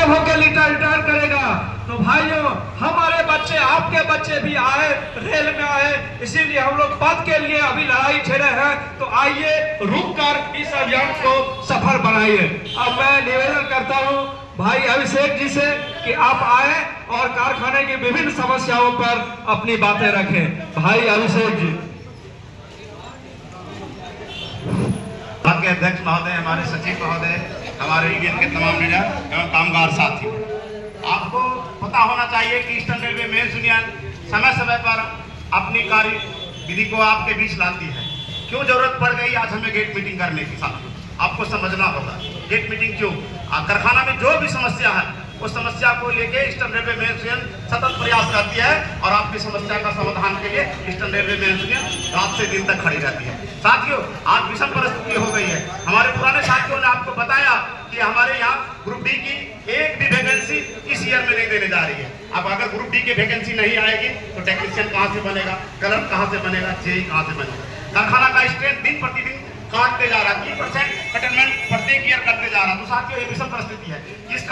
जब होकर रिटायर करेगा तो भाइयों हमारे बच्चे, आपके बच्चे भी आए, रेल में आए, इसीलिए हम लोग पद के लिए अभी लड़ाई छेड़े हैं। तो आइए रुक कर इस अभियान को सफल बनाइए। अब मैं निवेदन करता हूं भाई अभिषेक जी से कि आप आए और कारखाने की विभिन्न समस्याओं पर अपनी बातें रखें। भाई अभिषेक जी। आपके अध्यक्ष महोदय, हमारे सचिव महोदय, हमारे यूनियन के तमाम लीडर एवं कामगार साथी, आपको पता होना चाहिए कि ईस्टर्न रेलवे मेंस यूनियन समय समय पर अपनी कार्य विधि को आपके बीच लाती है। क्यों जरूरत पड़ गई आज हमें गेट मीटिंग करने की? साथ आपको समझना होगा गेट मीटिंग क्यों। कारखाना में जो भी समस्या है उस समस्या को लेके ईस्टर्न रेलवे मेंस यूनियन सतत प्रयास करती है और आपकी समस्या का समाधान के लिए ईस्टर्न रेलवे मेंस यूनियन रात से दिन तक खड़ी रहती है। साथियों, आज विषम परिस्थिति हो गई है। हमारे पुराने साथियों ने आपको बताया कि हमारे यहाँ ग्रुप डी की एक भी वैकेंसी इस ईयर में नहीं देने जा रही है। अब अगर ग्रुप डी की वैकेंसी नहीं आएगी तो टेक्नीशियन कहाँ से बनेगा, क्लर्क कहाँ से बनेगा, जेई कहाँ से बनेगा। कारखाना का स्ट्रेंथ दिन प्रतिदिन काटते जा रहा है, 3% कटलमेंट प्रत्येक ईयर करते जा रहा है। तो साथियों, ये विषम परिस्थिति है। इस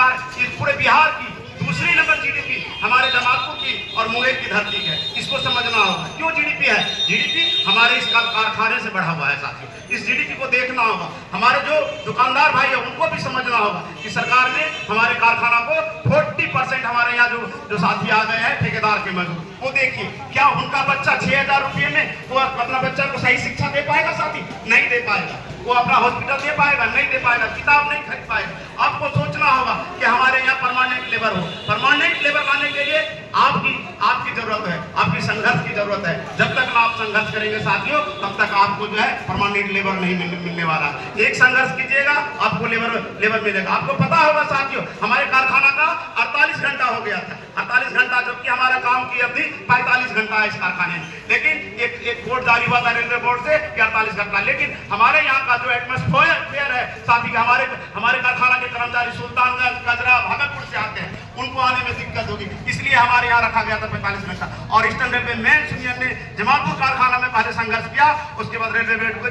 पूरे बिहार की दूसरी नंबर जीडीपी हमारे जमालपुर की और मुंगेर की धरती है। इसको समझना होगा क्यों जीडीपी है। जीडीपी हमारे इस कारखाने से बढ़ा हुआ है। साथियों, इस जीडीपी को देखना होगा। हमारे जो दुकानदार भाई है उनको भी समझना होगा कि सरकार ने हमारे कारखाना को 40% हमारे यहाँ जो साथी आ गए हैं ठेकेदार के मजदूर, वो देखिए क्या उनका बच्चा 6000 रुपये में वो अपना बच्चा को सही शिक्षा दे पाएगा? साथी, नहीं दे पाएगा। वो अपना हॉस्पिटल दे पाएगा? नहीं दे पाएगा। किताब नहीं खरीद पाएगा। आपको सोचना होगा कि हमारे यहाँ परमानेंट लेबर हो। परमानेंट लेबर लाने के लिए आपकी जरूरत है, आपकी संघर्ष की जरूरत है। जब तक आप संघर्ष करेंगे साथियों, तब तक आपको जो है परमानेंट लेबर नहीं मिलने वाला। एक संघर्ष कीजिएगा, आपको लेबर मिलेगा। आपको पता होगा साथियों, हमारे कारखाना का 48 घंटा हो गया था। 48 घंटा, जबकि हमारा काम की अवधि 45 घंटा है इस कारखाने में। लेकिन एक बोर्ड जारी हुआ था रेलवे बोर्ड से 48 घंटा। लेकिन हमारे यहाँ का जो एटमॉस्फेयर है साथी, हमारे कारखाना के कर्मचारी सुल्तानगंज, कजरा, भागलपुर से आते हैं, उनको आने में दिक्कत होगी, इसलिए हमारे यहाँ रखा गया था 45 घंटा। और ईस्टर्न रेलवे मेंस यूनियन ने जमालपुर कारखाना में पहले संघर्ष किया, उसके बाद रेलवे बोर्ड को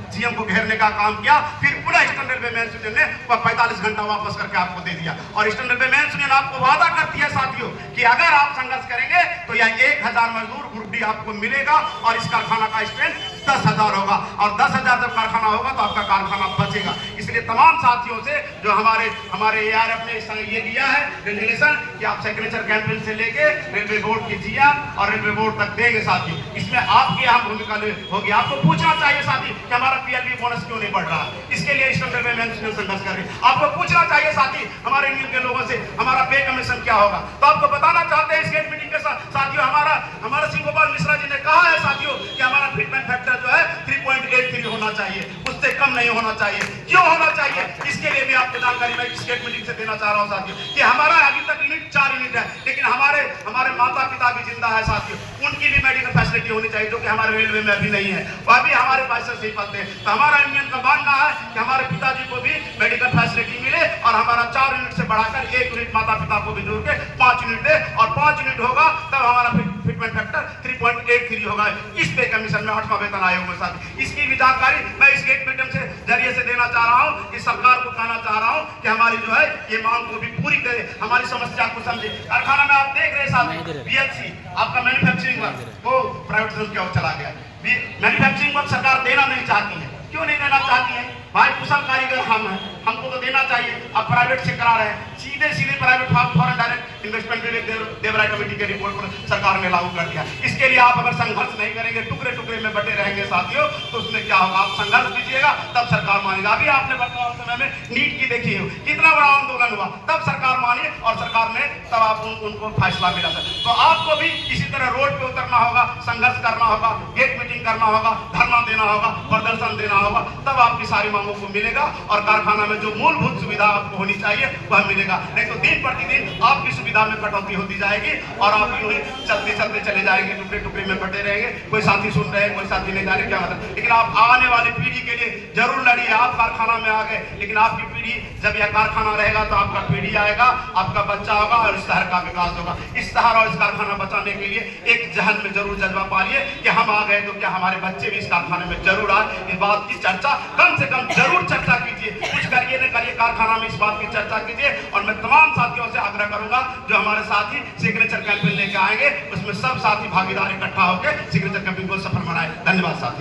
जीएम को घेरने का काम किया, फिर पुनः ईस्टर्न रेलवे मेंस यूनियन ने 45 घंटा वापस करके आपको दे दिया। और ईस्टर्न रेलवे मेंस यूनियन आपको वादा करती है साथियों कि अगर आप संघर्ष करेंगे तो यह 1000 मजदूर ग्रुप डी आपको मिलेगा और इस कारखाना का स्ट्रेंथ 10,000 होगा। और 10,000 जब कारखाना होगा तो आपका कारखाना बचेगा। इसलिए तमाम साथियों से जो हमारे ARF ने ये दिया है रेजुलेशन कि आप सिग्नेचर कैंपेन से लेके रेलवे बोर्ड की जीएम और रेलवे बोर्ड तक देंगे साथी, इसमें आपकी अहम भूमिका होगी। आपको पूछना चाहिए साथी कि हमारा PLB बोनस क्यों नहीं बढ़ रहा है। इसके लिए ईस्टर्न रेलवे मेंस यूनियन संघर्ष कर रही है। आपको पूछना चाहिए साथी हमारे यूनियन के लोगों से हमारा पे कमीशन क्या होगा। तो आपको बताना चाहते हैं इस गेट मीटिंग के साथियों, हमारा सिंह गोपाल मिश्रा जी ने कहा है साथियों कि हमारा फिटमेंट फैक्टर जो है 3.83 होना चाहिए, उससे कम नहीं होना चाहिए। क्यों होना चाहिए, इसके लिए भी आपको जानकारी मैं इस गेट मीटिंग से देना चाह रहा हूं साथियों कि हमारा अभी तक यूनिट 4 यूनिट है, लेकिन हमारे माता पिता भी जिंदा है साथियों, उनकी भी मेडिकल फैसिलिटी होनी चाहिए, जो कि हमारे रेलवे में अभी नहीं है। वह भी हमारे पैसे से ही पाते हैं। तो हमारा यूनियन का मानना है कि हमारे पिताजी को भी मेडिकल फैसिलिटी मिले और हमारा 4 यूनिट से बढ़ाकर 1 यूनिट माता पिता को भी जोड़ के 5 यूनिट दे, और 5 यूनिट होगा तब हमारा फिटमेंट फैक्टर 3.83 होगा। इस पे कमीशन में 8वां वेतन आयोग में साथी, इसकी भी जानकारी मैं इस गेट मीटिंग से जरिए से देना चाह रहा हूं कि सरकार को कहना चाह रहा हूं कि हमारी जो है ये मांग को भी पूरी करे, हमारी समस्या को समझे। कारखाना में आप देख रहे साथी BLC आपका मैन्युफैक्चरिंग वर्क वो प्राइवेट की ओर चला गया। मैन्युफैक्चरिंग वर्क सरकार देना नहीं चाहती है। क्यों नहीं देना चाहती है भाई? कुशल कारीगर हम हैं, हमको तो देना चाहिए। अब प्राइवेट से करा रहे हैं, सीधे प्राइवेट फॉरेन डायरेक्ट इन्वेस्टमेंट के लिए देवराय कमेटी के रिपोर्ट पर सरकार ने लागू कर दिया। इसके लिए आप अगर संघर्ष नहीं करेंगे, टुकड़े टुकड़े में बटे रहेंगे साथियों, तो उसमें क्या होगा? आप संघर्ष कीजिएगा तब सरकार मानेगा। अभी आपने वर्तमान समय में नीट की देखी हो, कितना बड़ा आंदोलन हुआ, तब सरकार मानी और सरकार ने तब आप उनको फैसला मिला था। तो आपको भी इसी तरह रोड पे उतरना होगा, संघर्ष करना होगा, गेट मीटिंग करना होगा, धरना देना होगा, प्रदर्शन देना होगा, तब आपकी सारी मांगों को मिलेगा और कारखाना में जो मूलभूत सुविधा आपको होनी चाहिए वह मिलेगा। नहीं तो दिन प्रतिदिन आपकी सुविधा में कटौती होती जाएगी और आप यूं ही चलते चलते चले जाएंगे, टुकड़े टुकड़े में बटे रहेंगे। कोई साथी सुन रहे हैं, कोई साथी नहीं जाने क्या मतलब। लेकिन आप आने वाली पीढ़ी के लिए जरूर लड़िए। आप कारखाना में आ गए, लेकिन आपकी पीढ़ी जब यह कारखाना रहेगा तो आपका पीढ़ी आएगा, आपका बच्चा होगा और इस शहर का विकास होगा। इस शहर और इस कारखाना बचाने के लिए एक जहन में जरूर जज्बा पालिए कि हम आ गए तो क्या हमारे बच्चे भी इस कारखाने में जरूर आए। इस बात की चर्चा कम से कम जरूर चर्चा कीजिए, कुछ करिए न करिए कारखाना में इस बात की चर्चा कीजिए। और मैं तमाम साथी सिग्नेचर कैंपेन लेके आएंगे, उसमें सब साथी भागीदार इकट्ठा होकर सिग्नेचर कैंपेन को सफल बनाए। धन्यवाद साथी।